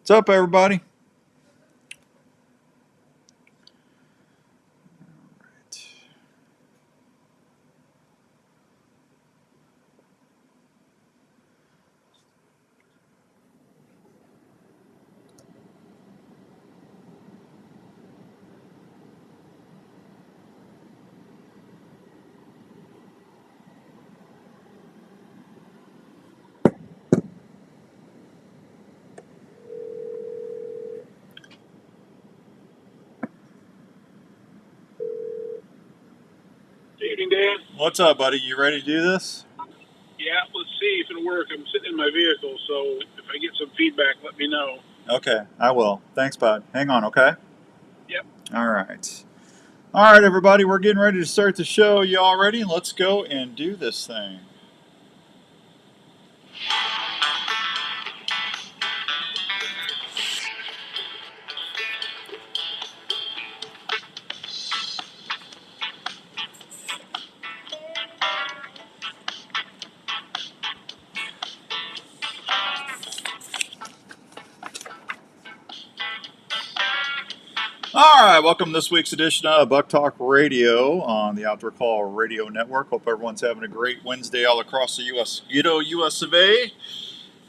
What's up, everybody? Good evening, Dan. What's up, buddy? You ready to do this? Yeah, let's see if it'll work. I'm sitting in my vehicle, so if I get some feedback, let me know. Okay, I will. Thanks, bud. Hang on, okay? Yep. All right. All right, everybody, we're getting ready to start the show. You all ready? Let's go and do this thing. All right, welcome to this week's edition of Buk Talk Radio on the Outdoor Call Radio Network. Hope everyone's having a great Wednesday all across the U.S. U.S. of A.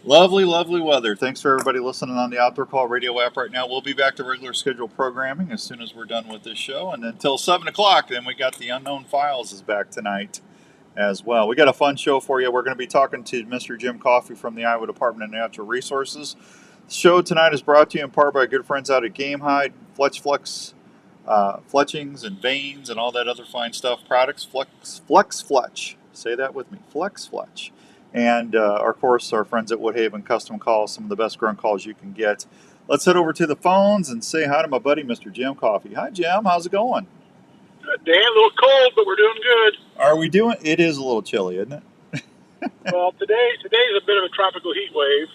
Lovely, lovely weather. Thanks for everybody listening on the Outdoor Call Radio app right now. We'll be back to regular scheduled programming as soon as we're done with this show. And until 7 o'clock, then we got the Unknown Files is back tonight as well. We got a fun show for you. We're going to be talking to Mr. Jim Coffey from the Iowa Department of Natural Resources. The show tonight is brought to you in part by good friends out at Game Hide, fletchings and veins and all that other fine stuff. Products, Flex Fletch. Say that with me, Flex Fletch. And, of course, our friends at Woodhaven Custom Calls, some of the best ground calls you can get. Let's head over to the phones and say hi to my buddy, Mr. Jim Coffey. Hi, Jim. How's it going? Good, Dan. A little cold, but we're doing good. Are we doing? It is a little chilly, isn't it? Well, today's a bit of a tropical heat wave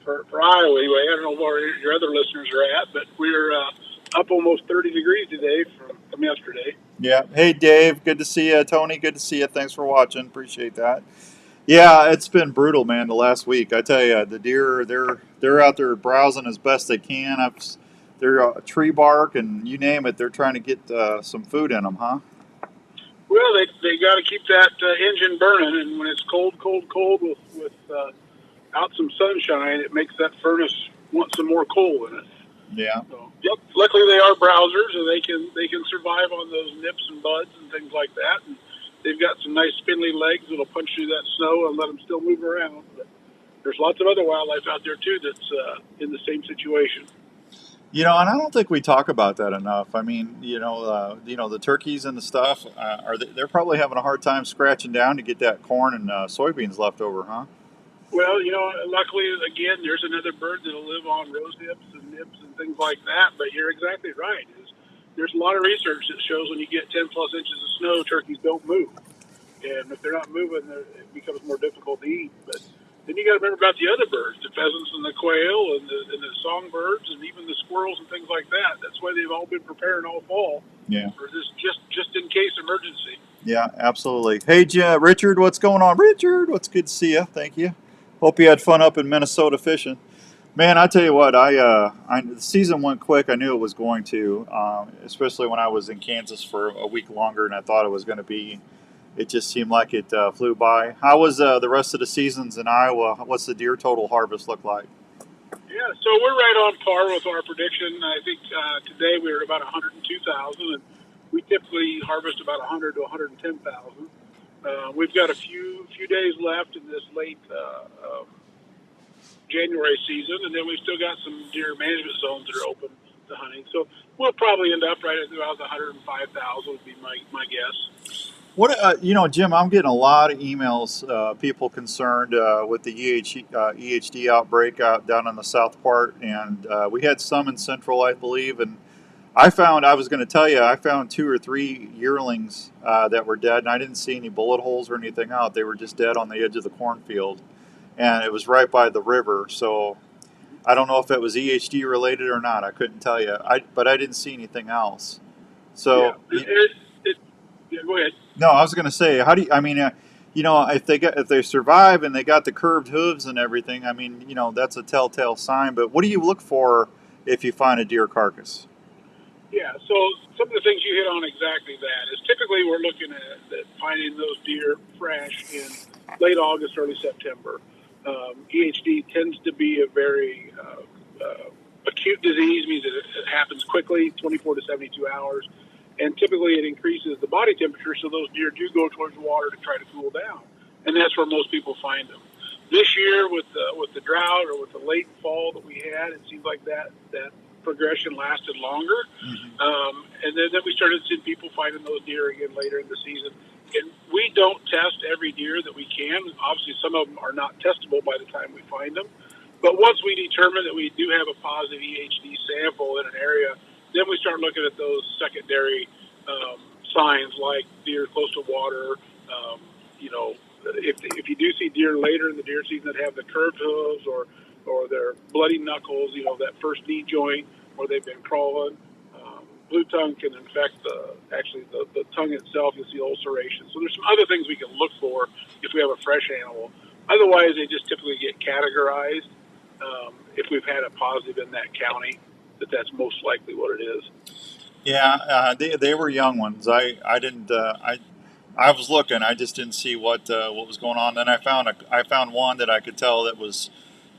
for Iowa anyway. I don't know where your other listeners are at, but we're up almost 30 degrees today from yesterday. Yeah. Hey, Dave. Good to see you. Tony, good to see you. Thanks for watching. Appreciate that. Yeah, it's been brutal, man, the last week. I tell you, the deer, they're out there browsing as best they can. They're tree bark and you name it. They're trying to get some food in them, huh? Well, they got to keep that engine burning, and when it's cold with out some sunshine, it makes that furnace want some more coal in it. Yeah. So, yep. Luckily, they are browsers, and they can survive on those nips and buds and things like that. And they've got some nice spindly legs that'll punch through that snow and let them still move around. But there's lots of other wildlife out there too that's in the same situation. You know, and I don't think we talk about that enough. I mean, the turkeys and the stuff they're probably having a hard time scratching down to get that corn and soybeans left over, huh? Well, luckily, again, there's another bird that'll live on rose hips and nips and things like that. But you're exactly right. There's a lot of research that shows when you get 10 plus inches of snow, turkeys don't move. And if they're not moving, it becomes more difficult to eat. But then you got to remember about the other birds, the pheasants and the quail and the songbirds and even the squirrels and things like that. That's why they've all been preparing all fall for this just in case emergency. Yeah, absolutely. Hey, Richard, what's going on? Richard, what's good to see you. Thank you. Hope you had fun up in Minnesota fishing. Man, I tell you what, the season went quick. I knew it was going to, especially when I was in Kansas for a week longer than I thought it was going to be. It just seemed like it flew by. How was the rest of the seasons in Iowa? What's the deer total harvest look like? Yeah, so we're right on par with our prediction. I think today we were about 102,000, and we typically harvest about 100 to 110,000. We've got a few days left in this late January season, and then we've still got some deer management zones that are open to hunting. So we'll probably end up right at about 105,000 would be my guess. What Jim? I'm getting a lot of emails. People concerned with the EHD outbreak out down in the south part, and we had some in Central, I believe. And I found 2 or 3 yearlings that were dead, and I didn't see any bullet holes or anything out. They were just dead on the edge of the cornfield, and it was right by the river. So I don't know if it was EHD related or not. I couldn't tell you. But I didn't see anything else. So yeah, go ahead. No, I was going to say, if they survive and they got the curved hooves and everything, I mean, that's a telltale sign. But what do you look for if you find a deer carcass? Yeah, so some of the things you hit on exactly that is typically we're looking at finding those deer fresh in late August, early September. EHD tends to be a very acute disease, means that it happens quickly, 24 to 72 hours, and typically it increases the body temperature, so those deer do go towards the water to try to cool down, and that's where most people find them. This year, with the drought or with the late fall that we had, it seems like that progression lasted longer, and then we started seeing people finding those deer again later in the season. And we don't test every deer that we can. Obviously, some of them are not testable by the time we find them. But once we determine that we do have a positive EHD sample in an area, then we start looking at those secondary signs like deer close to water. If you do see deer later in the deer season that have the curved hooves or their bloody knuckles, that first knee joint, or they've been crawling. Blue tongue can infect the tongue itself. You see ulceration. So there's some other things we can look for if we have a fresh animal. Otherwise, they just typically get categorized. If we've had a positive in that county, that's most likely what it is. Yeah, they were young ones. I didn't. I was looking. I just didn't see what was going on. Then I found one that I could tell that was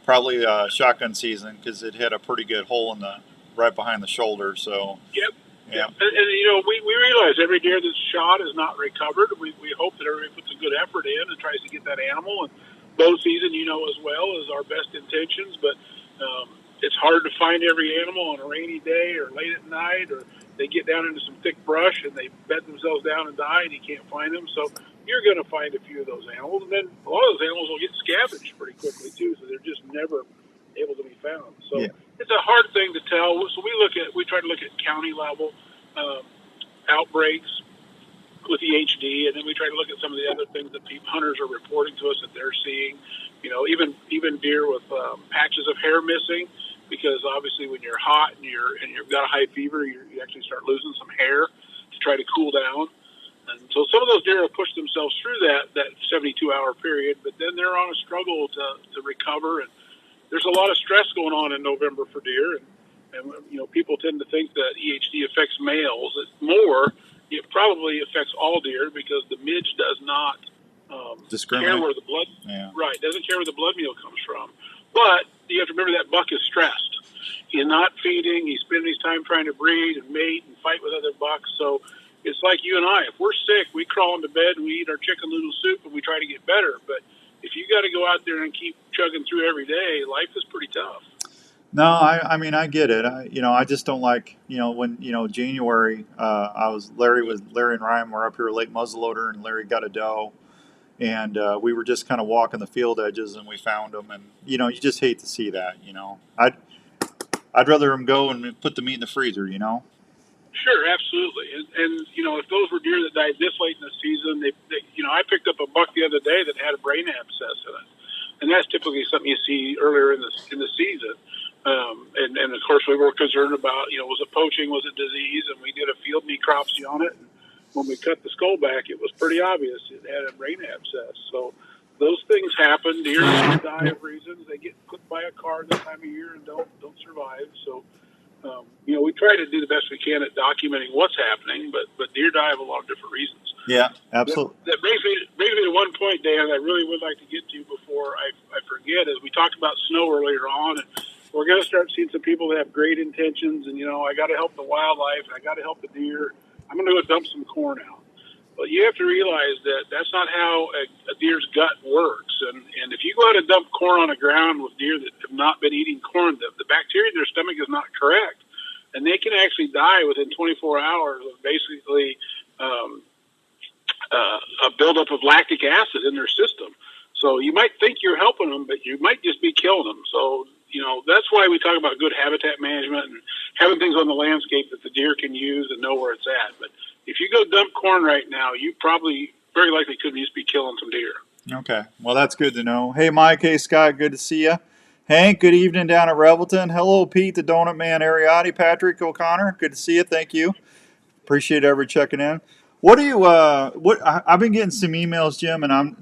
probably shotgun season because it had a pretty good hole in the right behind the shoulder. So yep. Yeah. And we realize every deer that's shot is not recovered. We hope that everybody puts a good effort in and tries to get that animal. And bow season, as well, is our best intentions. But it's hard to find every animal on a rainy day or late at night, or they get down into some thick brush and they bed themselves down and die, and you can't find them. So you're going to find a few of those animals, and then a lot of those animals will get scavenged pretty quickly too. So they're just never able to be found. So it's a hard thing to tell. So we try to look at county level outbreaks with EHD, and then we try to look at some of the other things that hunters are reporting to us that they're seeing. Even deer with patches of hair missing, because obviously when you're hot and you've got a high fever, you actually start losing some hair to try to cool down. And so some of those deer have pushed themselves through that 72-hour period, but then they're on a struggle to recover. And there's a lot of stress going on in November for deer, and people tend to think that EHD affects males. It probably affects all deer because the midge does not care where the blood doesn't care where the blood meal comes from. But you have to remember that buck is stressed. He's not feeding. He's spending his time trying to breed and mate and fight with other bucks. So it's like you and I. If we're sick, we crawl into bed and we eat our chicken noodle soup and we try to get better. But if you got to go out there and keep chugging through every day, life is pretty tough. No, I mean, I get it. I just don't like, when, January, Larry and Ryan were up here late muzzleloader, and Larry got a doe, and we were just kind of walking the field edges, and we found them, and, you just hate to see that, I'd rather them go and put the meat in the freezer, Sure, absolutely. And if those were deer that died this late in the season, they I picked up a buck the other day that had a brain abscess in it. And that's typically something you see earlier in the season. And of course we were concerned about, was it poaching, was it disease? And we did a field necropsy on it. And when we cut the skull back, it was pretty obvious it had a brain abscess. So those things happen. Deer die of reasons. They get clipped by a car this time of year and don't survive. So, we try to do the best we can at documenting what's happening, but deer die of a lot of different reasons. Yeah, absolutely. That brings me to one point, Dan, I really would like to get to before I forget, is we talked about snow earlier on, and we're going to start seeing some people that have great intentions, and, I got to help the wildlife, and I got to help the deer. I'm going to go dump some corn out. But you have to realize that that's not how a deer's gut works. And if you go out and dump corn on the ground with deer that have not been eating corn, the bacteria in their stomach is not correct. And they can actually die within 24 hours of basically a buildup of lactic acid in their system. So you might think you're helping them, but you might just be killing them. So, that's why we talk about good habitat management and having things on the landscape that the deer can use and know where it's at. But if you go dump corn right now, you probably very likely could just be killing some deer. Okay. Well, that's good to know. Hey, Mike. Hey, Scott. Good to see you. Hank, good evening down at Revelton. Hello, Pete, the Donut Man, Ariati, Patrick O'Connor. Good to see you. Thank you. Appreciate everybody checking in. What do you I've been getting some emails, Jim, and I'm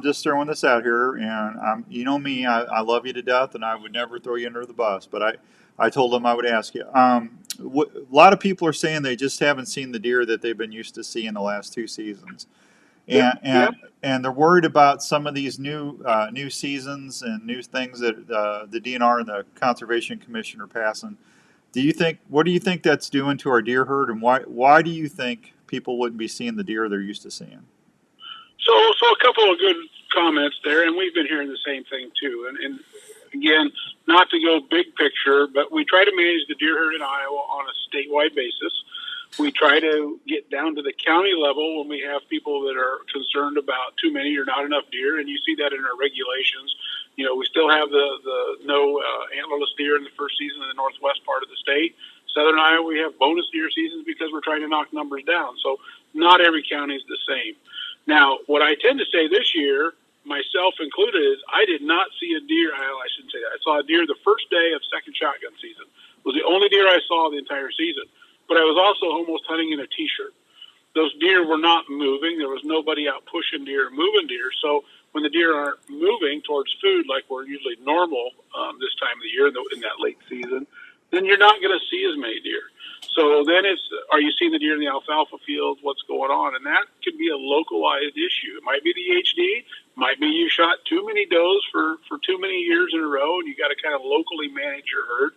just throwing this out here, and you know me, I love you to death, and I would never throw you under the bus, but I told them I would ask you. A lot of people are saying they just haven't seen the deer that they've been used to seeing the last 2 seasons, Yep, and yep. and and they're worried about some of these new seasons and new things that the DNR and the Conservation Commission are passing. What do you think that's doing to our deer herd, and why do you think people wouldn't be seeing the deer they're used to seeing? So a couple of good comments there, and we've been hearing the same thing too. And again, not to go big picture, but we try to manage the deer herd in Iowa on a statewide basis. We try to get down to the county level when we have people that are concerned about too many or not enough deer, and you see that in our regulations. You know, we still have the no antlerless deer in the first season in the northwest part of the state. Southern Iowa, we have bonus deer seasons because we're trying to knock numbers down. So not every county is the same. Now, what I tend to say this year, myself included, is I did not see a deer. I shouldn't say that. I saw a deer the first day of second shotgun season. It was the only deer I saw the entire season. But I was also almost hunting in a T-shirt. Those deer were not moving. There was nobody out pushing deer, moving deer. So when the deer aren't moving towards food like we're usually normal this time of the year in that late season, then you're not going to see as many deer. So then are you seeing the deer in the alfalfa fields? What's going on? And that could be a localized issue. It might be the HD. Might be you shot too many does for too many years in a row, and you got to kind of locally manage your herd.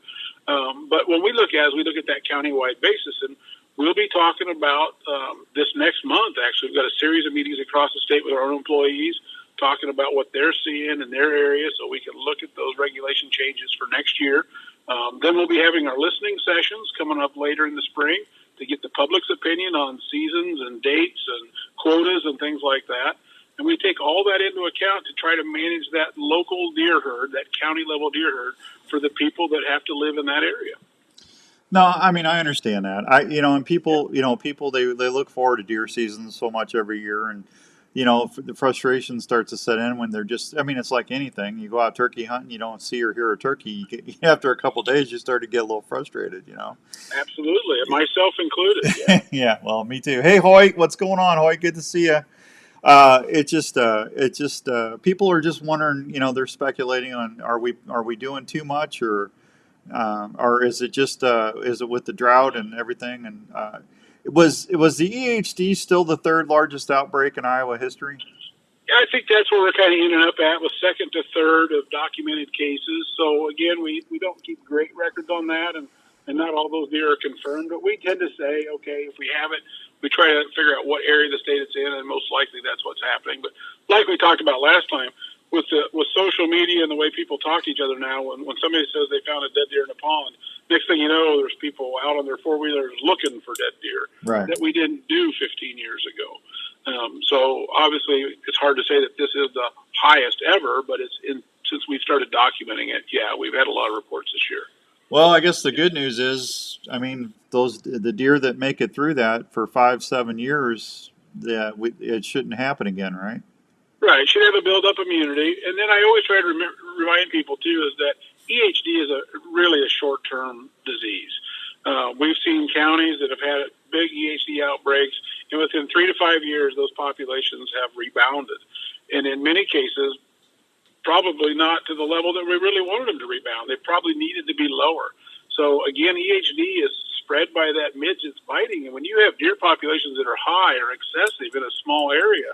But when we look at that countywide basis, and we'll be talking about this next month. Actually, we've got a series of meetings across the state with our own employees talking about what they're seeing in their area, so we can look at those regulation changes for next year. Then we'll be having our listening sessions coming up later in the spring to get the public's opinion on seasons and dates and quotas and things like that. And we take all that into account to try to manage that local deer herd, that county level deer herd, for the people that have to live in that area. No, I mean I understand that. And people they look forward to deer season so much every year, and the frustration starts to set in when they're just. I mean, it's like anything. You go out turkey hunting, you don't see or hear a turkey. After a couple of days, you start to get a little frustrated. Absolutely, myself included. Yeah. Yeah. Well, me too. Hey, Hoyt, what's going on, Hoyt? Good to see you. People are just wondering. They're speculating on are we doing too much, or is it just is it with the drought and everything? And it was the EHD still the third largest outbreak in Iowa history? Yeah, I think that's where we're kind of ending up at, with second to third of documented cases. So again, we don't keep great records on that, and not all those deer are confirmed. But we tend to say, okay, if we have it, we try to figure out what area of the state it's in, and most likely that's what's happening. But like we talked about last time, with social media and the way people talk to each other now, when somebody says they found a dead deer in a pond, next thing you know, there's people out on their four-wheelers looking for dead deer that we didn't do 15 years ago. So obviously, it's hard to say that this is the highest ever, but since we've started documenting it, yeah, we've had a lot of reports this year. Well, I guess the good news is, I mean, the deer that make it through that for 5-7 years, it shouldn't happen again, right? Right, should have a build-up immunity, and then I always try to remind people too is that EHD is really a short-term disease. We've seen counties that have had big EHD outbreaks, and within 3 to 5 years, those populations have rebounded, and in many cases, probably not to the level that we really wanted them to rebound. They probably needed to be lower. So again, EHD is spread by that midge that's biting, and when you have deer populations that are high or excessive in a small area,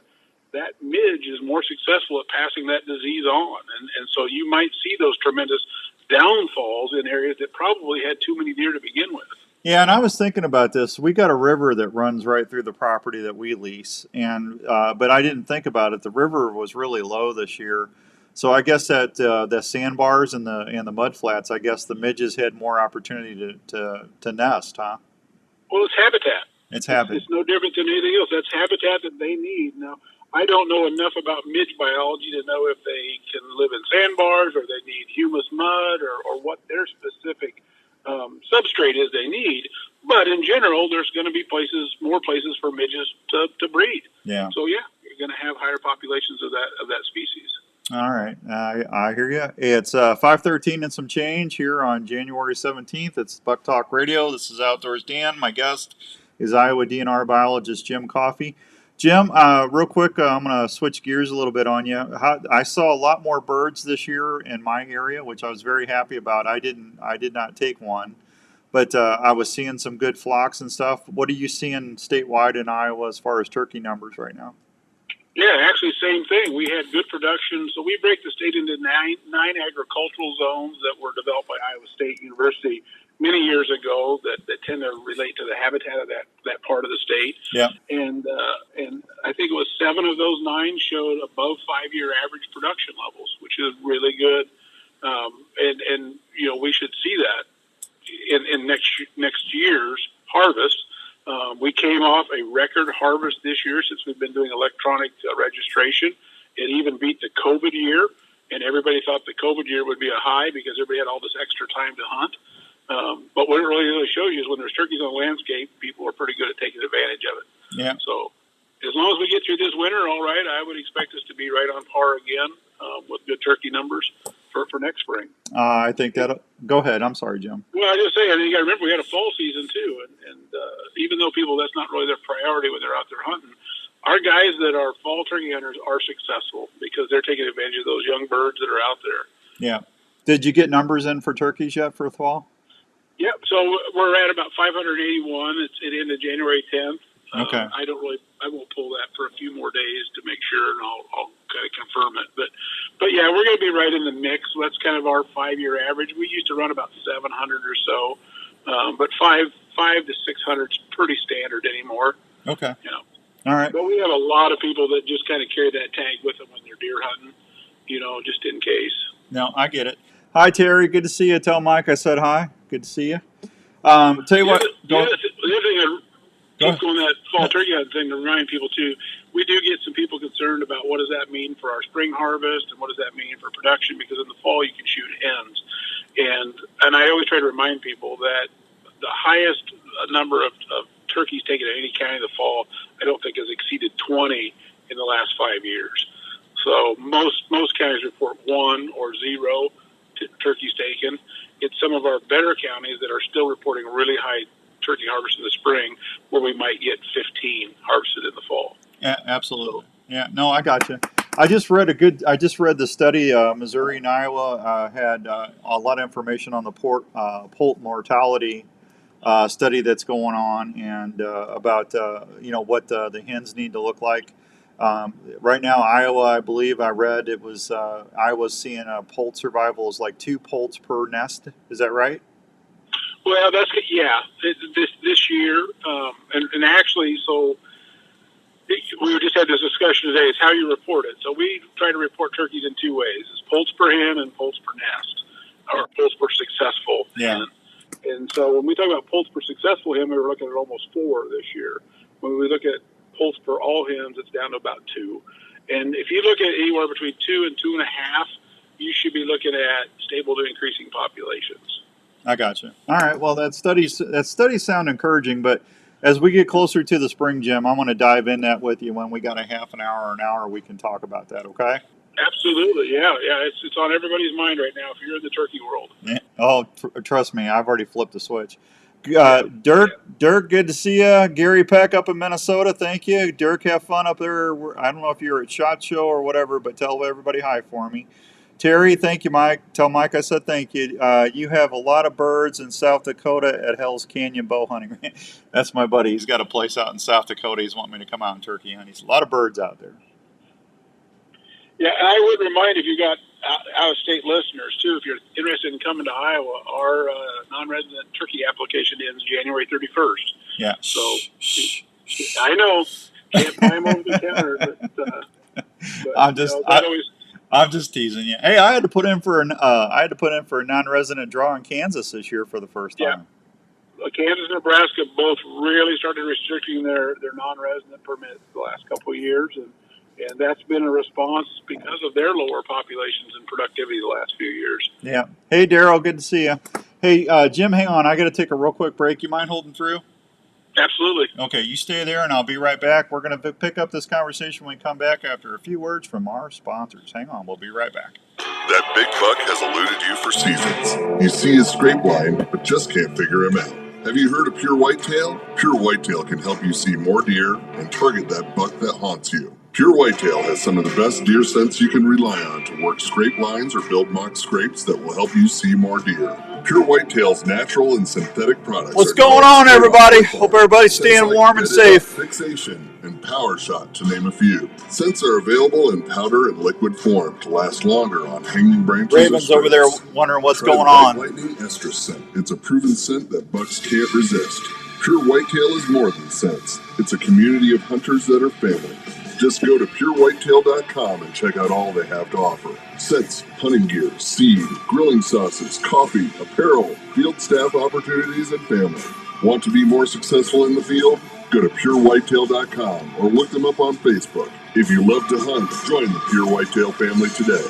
that midge is more successful at passing that disease on. And so you might see those tremendous downfalls in areas that probably had too many deer to begin with. Yeah, and I was thinking about this. We got a river that runs right through the property that we lease, and but I didn't think about it. The river was really low this year, so I guess that the sandbars and the mud flats, I guess the midges had more opportunity to nest, huh? Well, it's habitat. It's habitat. It's no different than anything else. That's habitat that they need. Now, I don't know enough about midge biology to know if they can live in sandbars or they need humus mud or what their specific substrate is they need. But in general, there's going to be more places for midges to breed. Yeah. So yeah, you're going to have higher populations of that species. All right, I hear you. It's 5:13 and some change here on January 17th. It's Buk Talk Radio. This is Outdoors Dan. My guest is Iowa DNR biologist Jim Coffey. Jim, real quick, I'm going to switch gears a little bit on you. I saw a lot more birds this year in my area, which I was very happy about. I did not take one, but I was seeing some good flocks and stuff. What are you seeing statewide in Iowa as far as turkey numbers right now? Yeah, actually, same thing. We had good production. So we break the state into nine agricultural zones that were developed by Iowa State University many years ago that tend to relate to the habitat of that part of the state. Yeah. And I think it was 7 of those 9 showed above 5-year average production levels, which is really good. And we should see that in next year's harvest. We came off a record harvest this year since we've been doing electronic registration. It even beat the COVID year, and everybody thought the COVID year would be a high because everybody had all this extra time to hunt. But what it really shows you is when there's turkeys on the landscape, people are pretty good at taking advantage of it. Yeah. So as long as we get through this winter, all right, I would expect us to be right on par again with good turkey numbers for next spring. I think that. Go ahead. I'm sorry, Jim. Well, I just say, I think I remember we had a fall season too, and even though that's not really their priority when they're out there hunting, our guys that are fall turkey hunters are successful because they're taking advantage of those young birds that are out there. Yeah. Did you get numbers in for turkeys yet for the fall? Yep. So we're at about 581. It ended January 10th. Okay. I won't pull that for a few more days to make sure, and I'll kind of confirm it. But yeah, we're going to be right in the mix. That's kind of our 5-year average. We used to run about 700 or so, but 500 to 600 is pretty standard anymore. Okay. All right. But we have a lot of people that just kind of carry that tag with them when they're deer hunting, just in case. No, I get it. Hi, Terry. Good to see you. Tell Mike I said hi. Good to see you. Tell you what. The other thing keep on that fall turkey hunting thing to remind people too, we do get some people concerned about what does that mean for our spring harvest and what does that mean for production, because in the fall you can shoot hens. And I always try to remind people that the highest number of turkeys taken in any county in the fall, I don't think has exceeded 20 in the last 5 years. So most counties report 1 or 0 turkeys taken. It's some of our better counties that are still reporting really high turkey harvest in the spring, where we might get 15 harvested in the fall. Yeah, absolutely. Yeah, no, I got you. I just read the study. Missouri and Iowa had a lot of information on the poult mortality study that's going on, and about what the hens need to look like. Right now, Iowa, I believe I read it was Iowa's seeing a poult survival is like 2 poults per nest. Is that right? Well, this year, and actually, so we just had this discussion today. It's how you report it. So we try to report turkeys in 2 ways: it's poults per hen and poults per nest, or poults per successful hen. And so when we talk about poults per successful hen, we were looking at almost 4 this year. When we look at poults per all hens, it's down to about 2. And if you look at anywhere between 2 and 2.5, you should be looking at stable to increasing populations. I got you. All right. Well, that studies sound encouraging, but as we get closer to the spring, Jim, I'm going to dive in that with you when we got a half an hour or an hour. We can talk about that. Okay. Absolutely. Yeah. It's on everybody's mind right now if you're in the turkey world. Yeah. Oh, trust me, I've already flipped the switch. Dirk, good to see you. Gary Peck up in Minnesota. Thank you. Dirk, have fun up there. I don't know if you're at SHOT Show or whatever, but tell everybody hi for me. Terry, thank you, Mike. Tell Mike I said thank you. You have a lot of birds in South Dakota at Hell's Canyon bow hunting. That's my buddy. He's got a place out in South Dakota. He's wanting me to come out and turkey hunt. He's a lot of birds out there. Yeah, I would remind if you got out-of-state listeners, too, if you're interested in coming to Iowa, our non-resident turkey application ends January 31st. Yeah. So, I know, can't buy them over the counter, but I'm just teasing you. Hey, I had to put in for a non-resident draw in Kansas this year for the first time. Yeah. Kansas and Nebraska both really started restricting their non-resident permits the last couple of years, and that's been a response because of their lower populations and productivity the last few years. Yeah. Hey, Daryl, good to see you. Hey, Jim, hang on. I got to take a real quick break. You mind holding through? Absolutely. Okay, you stay there, and I'll be right back. We're going to pick up this conversation when we come back after a few words from our sponsors. Hang on. We'll be right back. That big buck has eluded you for seasons. You see his scrape line, but just can't figure him out. Have you heard of Pure Whitetail? Pure Whitetail can help you see more deer and target that buck that haunts you. Pure Whitetail has some of the best deer scents you can rely on to work scrape lines or build mock scrapes that will help you see more deer. Pure Whitetail's natural and synthetic products. What's going on, everybody? Hope everybody's staying warm and safe. Fixation and Power Shot, to name a few. Scents are available in powder and liquid form to last longer on hanging branches. Raven's over there wondering what's going on. Lightning Estrus scent. It's a proven scent that bucks can't resist. Pure Whitetail is more than scents. It's a community of hunters that are family. Just go to purewhitetail.com and check out all they have to offer. Scents, hunting gear, seed, grilling sauces, coffee, apparel, field staff opportunities, and family. Want to be more successful in the field? Go to purewhitetail.com or look them up on Facebook. If you love to hunt, join the Pure Whitetail family today.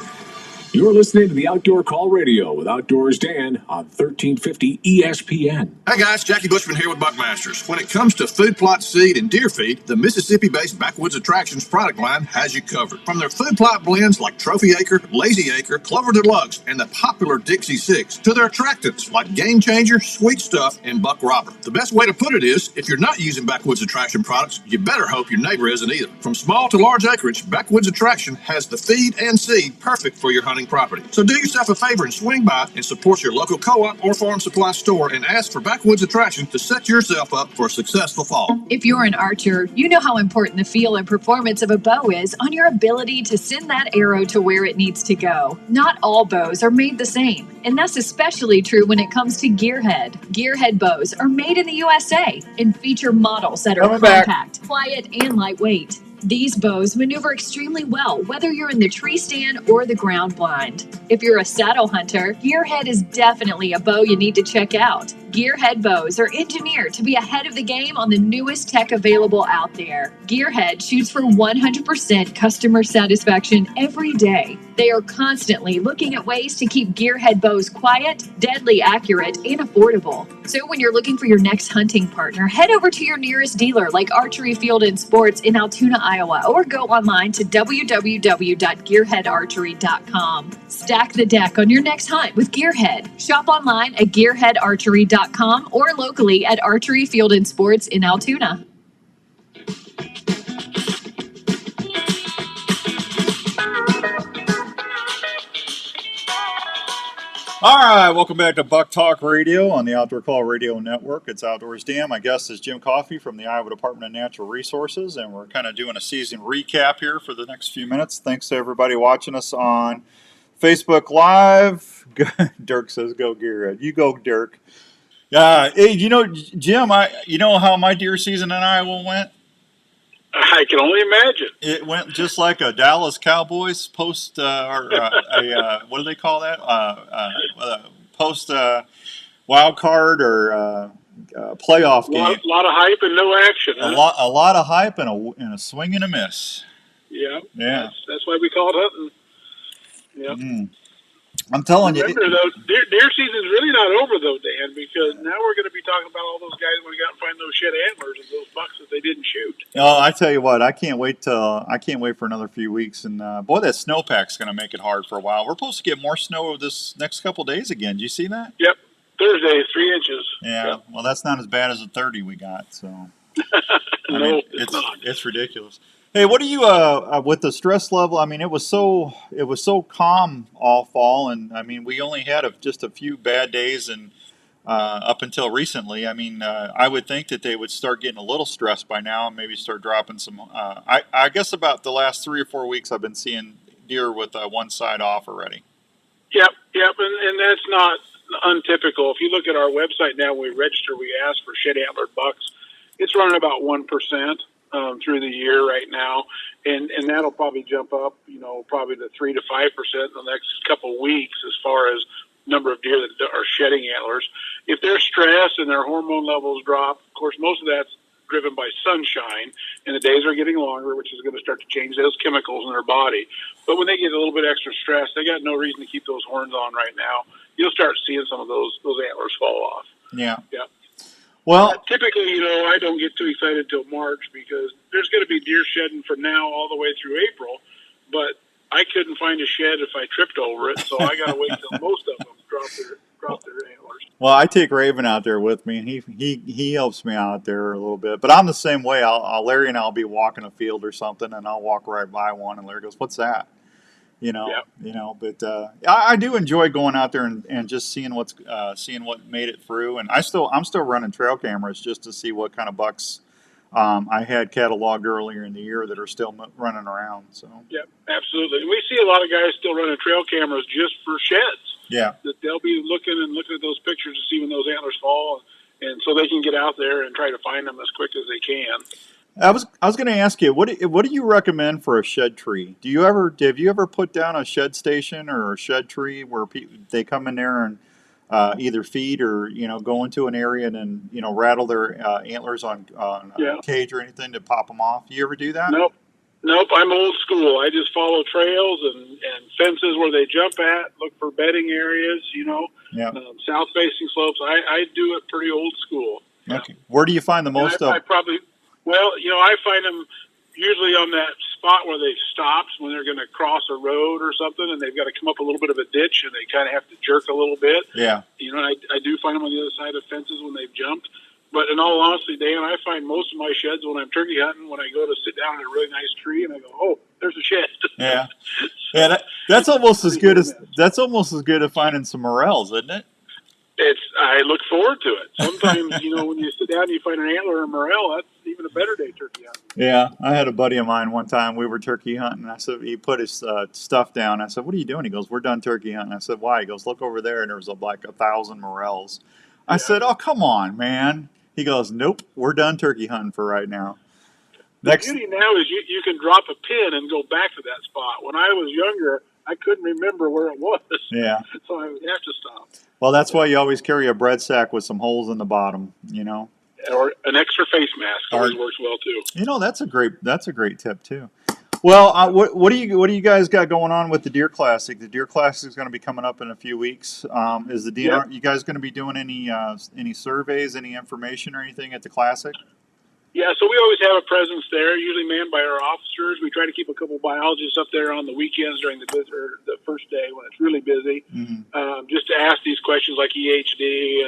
You're listening to the Outdoor Call Radio with Outdoors Dan on 1350 ESPN. Hey guys, Jackie Bushman here with Buckmasters. When it comes to food plot seed and deer feed, the Mississippi-based Backwoods Attractions product line has you covered. From their food plot blends like Trophy Acre, Lazy Acre, Clover Deluxe, and the popular Dixie 6, to their attractants like Game Changer, Sweet Stuff, and Buck Robber. The best way to put it is, if you're not using Backwoods Attraction products, you better hope your neighbor isn't either. From small to large acreage, Backwoods Attraction has the feed and seed perfect for your hunting property. So do yourself a favor and swing by and support your local co-op or farm supply store and ask for Backwoods Attraction to set yourself up for a successful fall. If you're an archer, you know how important the feel and performance of a bow is on your ability to send that arrow to where it needs to go. Not all bows are made the same, and that's especially true when it comes to gearhead. Gearhead bows are made in the USA and feature models that are compact, quiet, and lightweight. These bows maneuver extremely well, whether you're in the tree stand or the ground blind. If you're a saddle hunter, Gearhead is definitely a bow you need to check out. Gearhead bows are engineered to be ahead of the game on the newest tech available out there. Gearhead shoots for 100% customer satisfaction every day. They are constantly looking at ways to keep Gearhead bows quiet, deadly accurate, and affordable. So when you're looking for your next hunting partner, head over to your nearest dealer like Archery Field and Sports in Altoona, Iowa, or go online to www.gearheadarchery.com. Stack the deck on your next hunt with Gearhead. Shop online at gearheadarchery.com or locally at Archery Field and Sports in Altoona. All right, welcome back to Buk Talk Radio on the Outdoor Call Radio Network. It's Outdoors Dan. My guest is Jim Coffey from the Iowa Department of Natural Resources, and we're kind of doing a season recap here for the next few minutes. Thanks to everybody watching us on Facebook Live. Dirk says, "Go Gearhead." You go, Dirk. Hey, Jim, you know how my deer season in Iowa went? I can only imagine. It went just like a Dallas Cowboys post, what do they call that? Post wild card or playoff game. A lot of hype and no action. Huh? A lot of hype and a swing and a miss. Yeah. Yeah. That's why we call it hunting. Yeah. Mm. I'm telling you. Remember, though, deer season's really not over, though, Dan, because now we're going to be talking about all those guys when we got to find those shed antlers and those bucks that they didn't shoot. Oh, I tell you what, I can't wait for another few weeks, and boy, that snowpack's going to make it hard for a while. We're supposed to get more snow this next couple days again. Do you see that? Yep, Thursday is 3 inches. Yeah, yep. Well, that's not as bad as the 30 we got. So, no, it's not. It's ridiculous. Hey, what do you with the stress level? I mean, it was so calm all fall, and I mean, we only had just a few bad days, and up until recently, I mean, I would think that they would start getting a little stressed by now, and maybe start dropping some. I guess about the last 3 or 4 weeks, I've been seeing deer with one side off already. Yep, and that's not untypical. If you look at our website now, when we register, we ask for shed antlered bucks. It's running about 1%. Through the year right now, and that'll probably jump up, probably to 3 to 5% in the next couple of weeks as far as number of deer that are shedding antlers. If they're stressed and their hormone levels drop, of course, most of that's driven by sunshine, and the days are getting longer, which is going to start to change those chemicals in their body. But when they get a little bit extra stressed, they got no reason to keep those horns on right now. You'll start seeing some of those antlers fall off. Yeah. Yeah. Well, typically, I don't get too excited until March because there's going to be deer shedding from now all the way through April, but I couldn't find a shed if I tripped over it, so I got to wait till most of them drop their antlers. Well, I take Raven out there with me, and he helps me out there a little bit. But I'm the same way. Larry and I'll be walking a field or something, and I'll walk right by one, and Larry goes, "What's that?" Yeah. But I do enjoy going out there and just seeing seeing what made it through. And I'm still running trail cameras just to see what kind of bucks I had cataloged earlier in the year that are still running around. So Yeah, absolutely. And we see a lot of guys still running trail cameras just for sheds. yeah. That they'll be looking at those pictures to see when those antlers fall, and so they can get out there and try to find them as quick as they can. I was going to ask you, what do you recommend for a shed tree? Have you ever put down a shed station or a shed tree where they come in there and either feed or go into an area and then rattle their antlers on a cage or anything to pop them off? You ever do that? Nope. I'm old school. I just follow trails and fences where they jump at. Look for bedding areas. South facing slopes. I do it pretty old school. Okay. Where do you find the most of? I find them usually on that spot where they stopped when they're going to cross a road or something, and they've got to come up a little bit of a ditch, and they kind of have to jerk a little bit. Yeah. I do find them on the other side of fences when they've jumped. But in all honesty, Dan, I find most of my sheds when I'm turkey hunting, when I go to sit down in a really nice tree, and I go, "Oh, there's a shed." Yeah. Yeah. That's almost as good as finding some morels, isn't it? I look forward to it. Sometimes, when you sit down and you find an antler or a morel, that's even a better day turkey hunting. Yeah, I had a buddy of mine one time. We were turkey hunting. I said, he put his stuff down. I said, "What are you doing?" He goes, "We're done turkey hunting." I said, "Why?" He goes, "Look over there," and there was like 1,000 morels. I said, "Oh, come on, man." He goes, "Nope, we're done turkey hunting for right now." The beauty now is you can drop a pin and go back to that spot. When I was younger, I couldn't remember where it was. Yeah. So I would have to stop. Well, that's why you always carry a bread sack with some holes in the bottom, Or an extra face mask always works well too. That's a great tip too. Well, what do you guys got going on with the Deer Classic? The Deer Classic is going to be coming up in a few weeks. Is the DNR? You guys going to be doing any surveys, any information or anything at the Classic? Yeah, so we always have a presence there, usually manned by our officers. We try to keep a couple of biologists up there on the weekends during the first day when it's really busy, just to ask these questions like EHD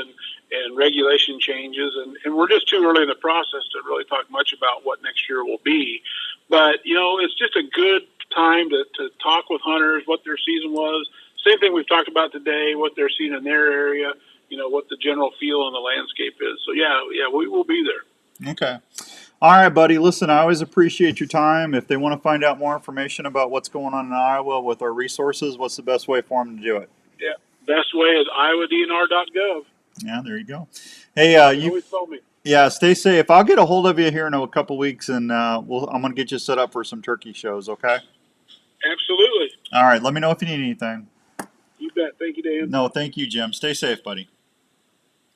and regulation changes. And we're just too early in the process to really talk much about what next year will be. But, it's just a good time to talk with hunters, what their season was. Same thing we've talked about today, what they're seeing in their area, what the general feel on the landscape is. So, yeah, we will be there. Okay. All right, buddy. Listen, I always appreciate your time. If they want to find out more information about what's going on in Iowa with our resources, what's the best way for them to do it? Yeah, best way is iowadnr.gov. Yeah, there you go. Hey, you always phone me. Yeah, stay safe. I'll get a hold of you here in a couple weeks, and I'm going to get you set up for some turkey shows, okay? Absolutely. All right, let me know if you need anything. You bet. Thank you, Dan. No, thank you, Jim. Stay safe, buddy.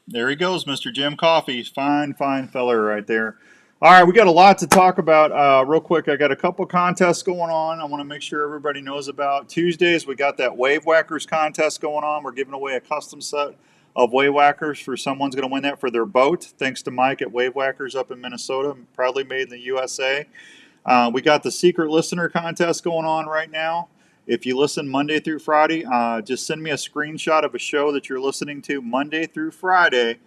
There he goes, Mr. Jim Coffey. Fine feller right there. All right, we got a lot to talk about. Real quick, I got a couple contests going on. I want to make sure everybody knows about. Tuesdays, we got that Wave Whackers contest going on. We're giving away a custom set of Wave Whackers for someone's going to win that for their boat. Thanks to Mike at Wave Whackers up in Minnesota, proudly made in the USA. We got the Secret Listener contest going on right now. If you listen Monday through Friday, just send me a screenshot of a show that you're listening to Monday through Friday.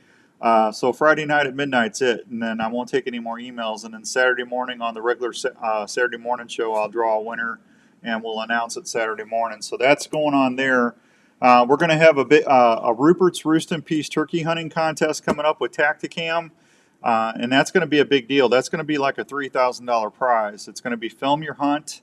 So Friday night at midnight's it, and then I won't take any more emails. And then Saturday morning on the regular Saturday morning show, I'll draw a winner, and we'll announce it Saturday morning. So that's going on there. We're going to have a Rupert's Roost and Peace turkey hunting contest coming up with Tacticam, and that's going to be a big deal. That's going to be like a $3,000 prize. It's going to be film your hunt.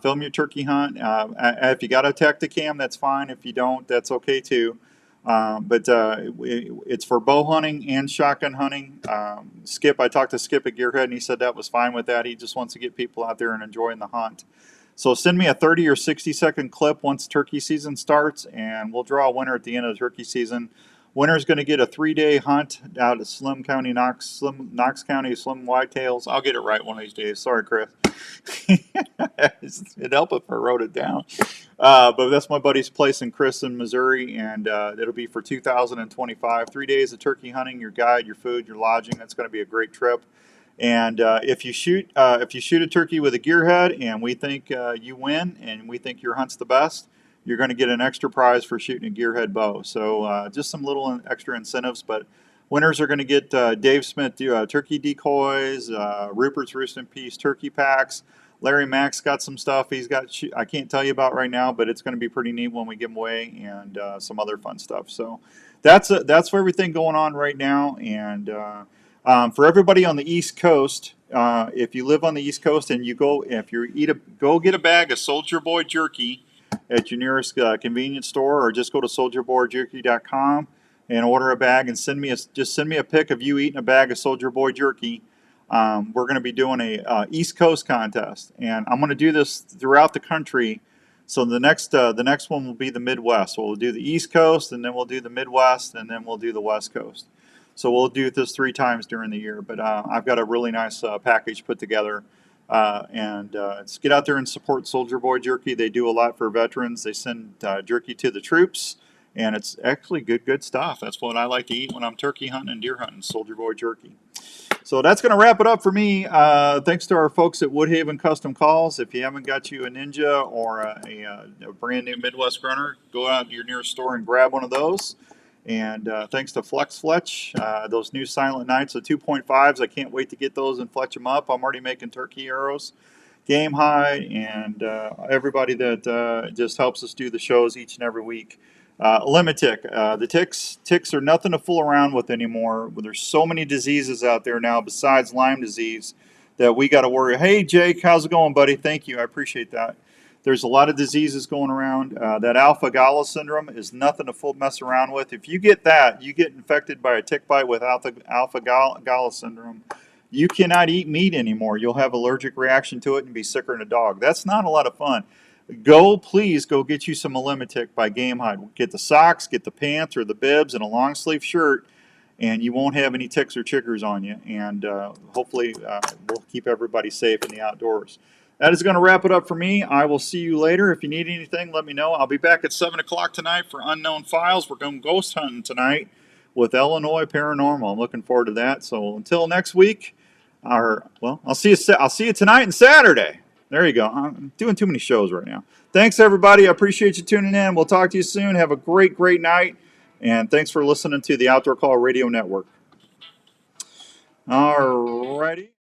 Film your turkey hunt. If you got a Tacticam, that's fine. If you don't, that's okay too. But it's for bow hunting and shotgun hunting. I talked to Skip at Gearhead, and he said that was fine with that. He just wants to get people out there and enjoying the hunt. So send me a 30 or 60-second clip once turkey season starts, and we'll draw a winner at the end of the turkey season. Winner's going to get a 3-day hunt out of Knox County, Slim Whitetails. I'll get it right one of these days. Sorry, Chris. It'd help if I wrote it down. But that's my buddy's place in Criston, Missouri, and it'll be for 2025. 3 days of turkey hunting, your guide, your food, your lodging. That's going to be a great trip. And if you shoot a turkey with a gearhead, and we think you win, and we think your hunt's the best, you're going to get an extra prize for shooting a gearhead bow. So just some little extra incentives, but winners are going to get Dave Smith turkey decoys, Rupert's Roost in Peace turkey packs. Larry Mack's got some stuff he's got I can't tell you about right now, but it's going to be pretty neat when we give them away, and some other fun stuff. So that's for everything going on right now. And for everybody on the East Coast, if you live on the East Coast and you go get a bag of Soldier Boy jerky at your nearest convenience store, or just go to soldierboyjerky.com and order a bag and send me a pic of you eating a bag of Soldier Boy jerky. We're going to be doing a East Coast contest, and I'm going to do this throughout the country. So the next one will be the Midwest. We'll do the East Coast, and then we'll do the Midwest, and then we'll do the West Coast. So we'll do this 3 times during the year. But I've got a really nice package put together. Let's get out there and support Soldier Boy Jerky. They do a lot for veterans. They send jerky to the troops, and it's actually good stuff. That's what I like to eat when I'm turkey hunting and deer hunting, Soldier Boy Jerky. So that's going to wrap it up for me. Thanks to our folks at Woodhaven Custom Calls. If you haven't got you a Ninja or a brand new Midwest Grunner, go out to your nearest store and grab one of those. And thanks to Flex Fletch, those new Silent Nights, the 2.5s. I can't wait to get those and fletch them up. I'm already making turkey arrows. Game High, and everybody that just helps us do the shows each and every week. Limitick. The ticks are nothing to fool around with anymore. There's so many diseases out there now besides Lyme disease that we got to worry. Hey, Jake, how's it going, buddy? Thank you. I appreciate that. There's a lot of diseases going around. That alpha-gala syndrome is nothing to mess around with. If you get that, you get infected by a tick bite with alpha-gala syndrome, you cannot eat meat anymore. You'll have allergic reaction to it and be sicker than a dog. That's not a lot of fun. Please go get you some Limitick by Game High. Get the socks, get the pants or the bibs, and a long sleeve shirt, and you won't have any ticks or chiggers on you. And hopefully we'll keep everybody safe in the outdoors. That is going to wrap it up for me. I will see you later. If you need anything, let me know. I'll be back at 7 o'clock tonight for Unknown Files. We're going ghost hunting tonight with Illinois Paranormal. I'm looking forward to that. So until next week, I'll see you tonight and Saturday. There you go. I'm doing too many shows right now. Thanks, everybody. I appreciate you tuning in. We'll talk to you soon. Have a great night. And thanks for listening to the Outdoor Call Radio Network. All righty.